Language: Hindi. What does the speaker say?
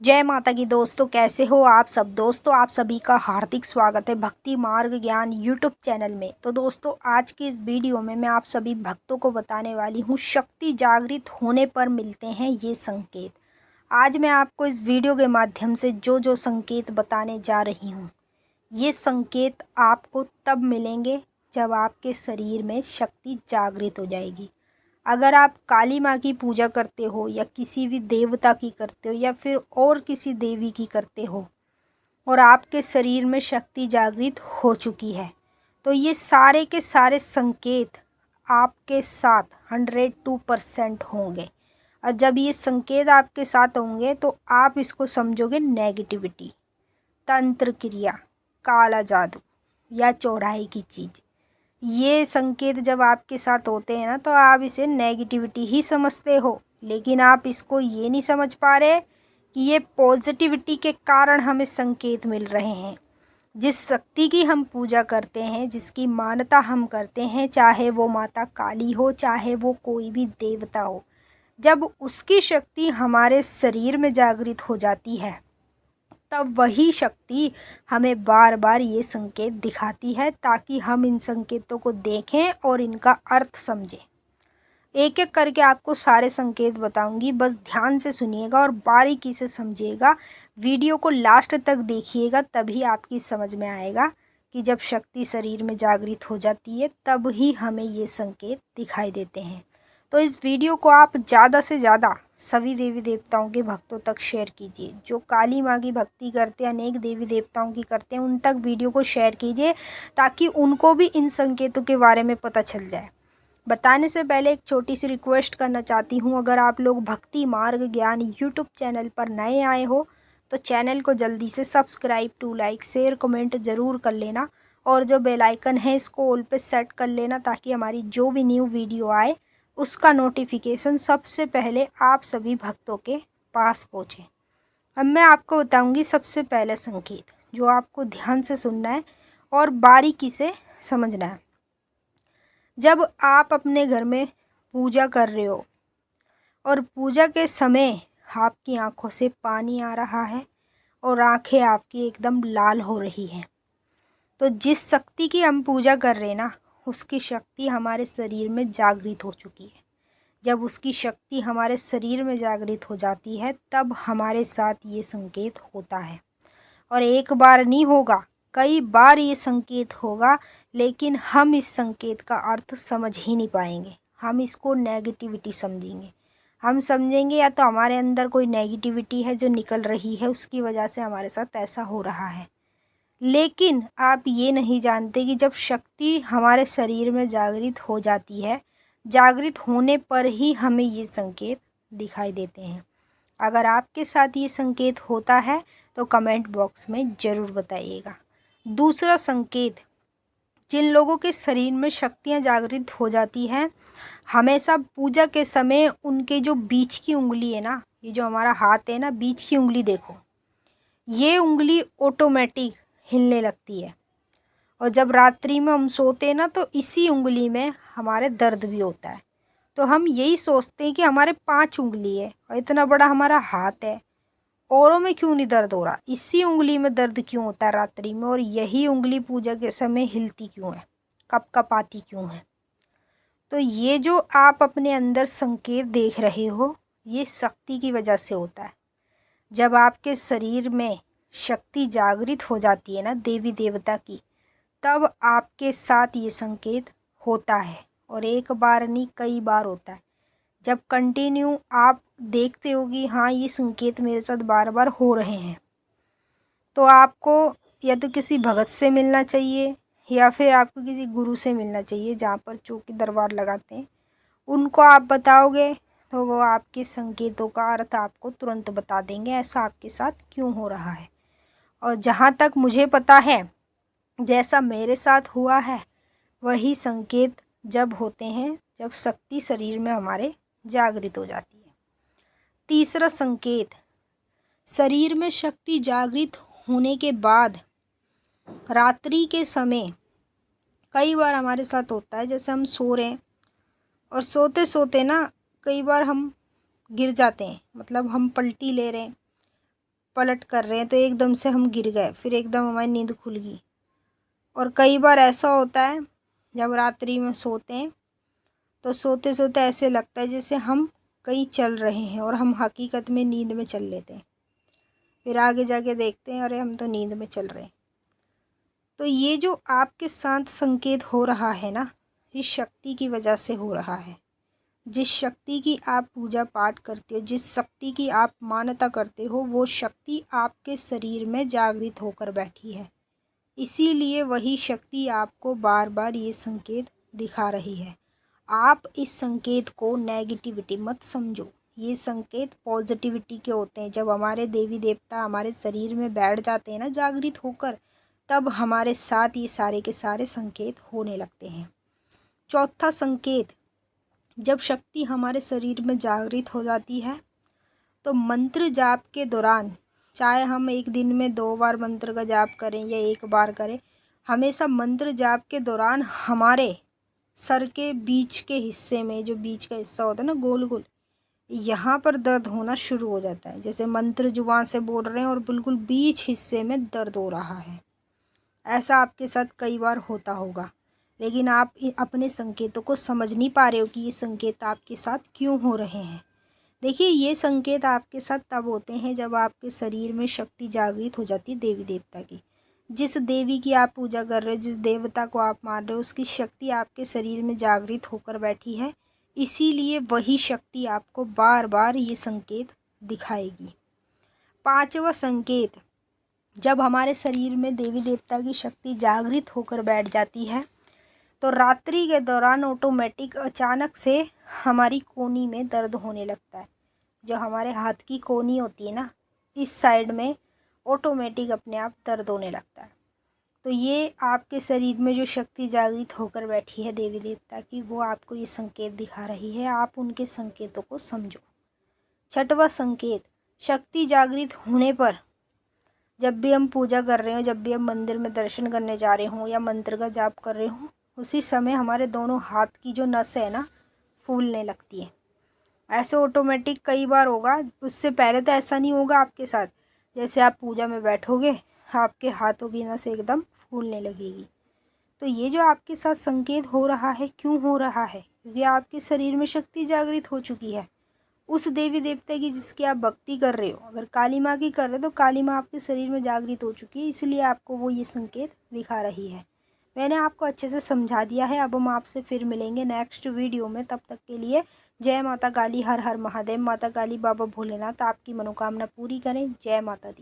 जय माता की दोस्तों, कैसे हो आप सब। दोस्तों, आप सभी का हार्दिक स्वागत है भक्ति मार्ग ज्ञान यूट्यूब चैनल में। तो दोस्तों, आज की इस वीडियो में मैं आप सभी भक्तों को बताने वाली हूँ शक्ति जागृत होने पर मिलते हैं ये संकेत। आज मैं आपको इस वीडियो के माध्यम से जो जो संकेत बताने जा रही हूँ, ये संकेत आपको तब मिलेंगे जब आपके शरीर में शक्ति जागृत हो जाएगी। अगर आप काली माँ की पूजा करते हो या किसी भी देवता की करते हो या फिर और किसी देवी की करते हो और आपके शरीर में शक्ति जागृत हो चुकी है, तो ये सारे के सारे संकेत आपके साथ 102% होंगे। और जब ये संकेत आपके साथ होंगे तो आप इसको समझोगे नेगेटिविटी, तंत्र क्रिया, काला जादू या चौराहे की चीज़। ये संकेत जब आपके साथ होते हैं ना, तो आप इसे नेगेटिविटी ही समझते हो, लेकिन आप इसको ये नहीं समझ पा रहे कि ये पॉजिटिविटी के कारण हमें संकेत मिल रहे हैं। जिस शक्ति की हम पूजा करते हैं, जिसकी मान्यता हम करते हैं, चाहे वो माता काली हो, चाहे वो कोई भी देवता हो, जब उसकी शक्ति हमारे शरीर में जागृत हो जाती है, तब वही शक्ति हमें बार बार ये संकेत दिखाती है, ताकि हम इन संकेतों को देखें और इनका अर्थ समझें। एक एक करके आपको सारे संकेत बताऊंगी, बस ध्यान से सुनिएगा और बारीकी से समझिएगा। वीडियो को लास्ट तक देखिएगा, तभी आपकी समझ में आएगा कि जब शक्ति शरीर में जागृत हो जाती है तब ही हमें ये संकेत दिखाई देते हैं। तो इस वीडियो को आप ज़्यादा से ज़्यादा सभी देवी देवताओं के भक्तों तक शेयर कीजिए। जो काली माँ की भक्ति करते हैं, अनेक देवी देवताओं की करते हैं, उन तक वीडियो को शेयर कीजिए, ताकि उनको भी इन संकेतों के बारे में पता चल जाए। बताने से पहले एक छोटी सी रिक्वेस्ट करना चाहती हूँ, अगर आप लोग भक्ति मार्ग ज्ञान यूट्यूब चैनल पर नए आए हो तो चैनल को जल्दी से subscribe to like share comment ज़रूर कर लेना, और जो बेल आइकन है इसको ऑल पे सेट कर लेना, ताकि हमारी जो भी न्यू वीडियो आए उसका नोटिफिकेशन सबसे पहले आप सभी भक्तों के पास पहुँचे। अब मैं आपको बताऊंगी सबसे पहले संकेत, जो आपको ध्यान से सुनना है और बारीकी से समझना है। जब आप अपने घर में पूजा कर रहे हो और पूजा के समय आपकी आंखों से पानी आ रहा है और आंखें आपकी एकदम लाल हो रही हैं, तो जिस शक्ति की हम पूजा कर रहे हैं ना, उसकी शक्ति हमारे शरीर में जागृत हो चुकी है। जब उसकी शक्ति हमारे शरीर में जागृत हो जाती है, तब हमारे साथ ये संकेत होता है। और एक बार नहीं होगा, कई बार ये संकेत होगा, लेकिन हम इस संकेत का अर्थ समझ ही नहीं पाएंगे। हम इसको नेगेटिविटी समझेंगे। हम समझेंगे या तो हमारे अंदर कोई नेगेटिविटी है जो निकल रही है, उसकी वजह से हमारे साथ ऐसा हो रहा है। लेकिन आप ये नहीं जानते कि जब शक्ति हमारे शरीर में जागृत हो जाती है, जागृत होने पर ही हमें ये संकेत दिखाई देते हैं। अगर आपके साथ ये संकेत होता है तो कमेंट बॉक्स में ज़रूर बताइएगा। दूसरा संकेत, जिन लोगों के शरीर में शक्तियाँ जागृत हो जाती हैं, हमेशा पूजा के समय उनके जो बीच की उंगली है ना, ये जो हमारा हाथ है ना, बीच की उंगली देखो, ये उंगली ऑटोमेटिक हिलने लगती है। और जब रात्रि में हम सोते हैं ना, तो इसी उंगली में हमारे दर्द भी होता है। तो हम यही सोचते हैं कि हमारे 5 उंगली है और इतना बड़ा हमारा हाथ है, औरों में क्यों नहीं दर्द हो रहा, इसी उंगली में दर्द क्यों होता है रात्रि में, और यही उंगली पूजा के समय हिलती क्यों है, कपकपाती क्यों है। तो ये जो आप अपने अंदर संकेत देख रहे हो, ये शक्ति की वजह से होता है। जब आपके शरीर में शक्ति जागृत हो जाती है ना, देवी देवता की, तब आपके साथ ये संकेत होता है। और एक बार नहीं, कई बार होता है। जब कंटिन्यू आप देखते हो कि हाँ, ये संकेत मेरे साथ बार बार हो रहे हैं, तो आपको या तो किसी भगत से मिलना चाहिए या फिर आपको किसी गुरु से मिलना चाहिए, जहाँ पर चौकी दरबार लगाते हैं। उनको आप बताओगे तो वो आपके संकेतों का अर्थ आपको तुरंत बता देंगे, ऐसा आपके साथ क्यों हो रहा है। और जहाँ तक मुझे पता है, जैसा मेरे साथ हुआ है, वही संकेत जब होते हैं जब शक्ति शरीर में हमारे जागृत हो जाती है। तीसरा संकेत, शरीर में शक्ति जागृत होने के बाद रात्रि के समय कई बार हमारे साथ होता है, जैसे हम सो रहे हैं और सोते सोते ना कई बार हम गिर जाते हैं, मतलब हम पलटी ले रहे हैं, पलट कर रहे हैं तो एकदम से हम गिर गए, फिर एकदम हमारी नींद खुल गई। और कई बार ऐसा होता है जब रात्रि में सोते हैं तो सोते सोते ऐसे लगता है जैसे हम कहीं चल रहे हैं और हम हकीकत में नींद में चल लेते हैं। फिर आगे जाके देखते हैं अरे हम तो नींद में चल रहे हैं। तो ये जो आपके साथ संकेत हो रहा है ना, इस शक्ति की वजह से हो रहा है। जिस शक्ति की आप पूजा पाठ करते हो, जिस शक्ति की आप मान्यता करते हो, वो शक्ति आपके शरीर में जागृत होकर बैठी है। इसीलिए वही शक्ति आपको बार बार ये संकेत दिखा रही है। आप इस संकेत को नेगेटिविटी मत समझो, ये संकेत पॉजिटिविटी के होते हैं। जब हमारे देवी देवता हमारे शरीर में बैठ जाते हैं ना जागृत होकर, तब हमारे साथ ये सारे के सारे संकेत होने लगते हैं। चौथा संकेत, जब शक्ति हमारे शरीर में जागृत हो जाती है तो मंत्र जाप के दौरान, चाहे हम एक दिन में 2 बार मंत्र का जाप करें या 1 बार करें, हमेशा मंत्र जाप के दौरान हमारे सर के बीच के हिस्से में, जो बीच का हिस्सा होता है ना गोल गोल, यहाँ पर दर्द होना शुरू हो जाता है। जैसे मंत्र जुबान से बोल रहे हैं और बिल्कुल बीच हिस्से में दर्द हो रहा है। ऐसा आपके साथ कई बार होता होगा, लेकिन आप अपने संकेतों को समझ नहीं पा रहे हो कि ये संकेत आपके साथ क्यों हो रहे हैं। देखिए, ये संकेत आपके साथ तब होते हैं जब आपके शरीर में शक्ति जागृत हो जाती है देवी देवता की। जिस देवी की आप पूजा कर रहे हो, जिस देवता को आप मान रहे हो, उसकी शक्ति आपके शरीर में जागृत होकर बैठी है। इसीलिए वही शक्ति आपको बार बार ये संकेत दिखाएगी। 5वां संकेत, जब हमारे शरीर में देवी देवता की शक्ति जागृत होकर बैठ जाती है तो रात्रि के दौरान ऑटोमेटिक अचानक से हमारी कोहनी में दर्द होने लगता है। जो हमारे हाथ की कोहनी होती है ना, इस साइड में ऑटोमेटिक अपने आप दर्द होने लगता है। तो ये आपके शरीर में जो शक्ति जागृत होकर बैठी है देवी देवता की, वो आपको ये संकेत दिखा रही है। आप उनके संकेतों को समझो। 6वां संकेत, शक्ति जागृत होने पर जब भी हम पूजा कर रहे हो, जब भी हम मंदिर में दर्शन करने जा रहे हों या मंत्र का जाप कर रहे हों, उसी समय हमारे दोनों हाथ की जो नस है ना, फूलने लगती है। ऐसे ऑटोमेटिक कई बार होगा, उससे पहले तो ऐसा नहीं होगा आपके साथ। जैसे आप पूजा में बैठोगे, आपके हाथों की नस एकदम फूलने लगेगी। तो ये जो आपके साथ संकेत हो रहा है, क्यों हो रहा है? क्योंकि आपके शरीर में शक्ति जागृत हो चुकी है उस देवी देवता की जिसकी आप भक्ति कर रहे हो। अगर काली माँ की कर रहे हो तो काली माँ आपके शरीर में जागृत हो चुकी है, इसलिए आपको वो ये संकेत दिखा रही है। मैंने आपको अच्छे से समझा दिया है। अब हम आपसे फिर मिलेंगे नेक्स्ट वीडियो में। तब तक के लिए जय माता काली, हर हर महादेव। माता काली बाबा भोलेनाथ आपकी मनोकामना पूरी करें। जय माता दी।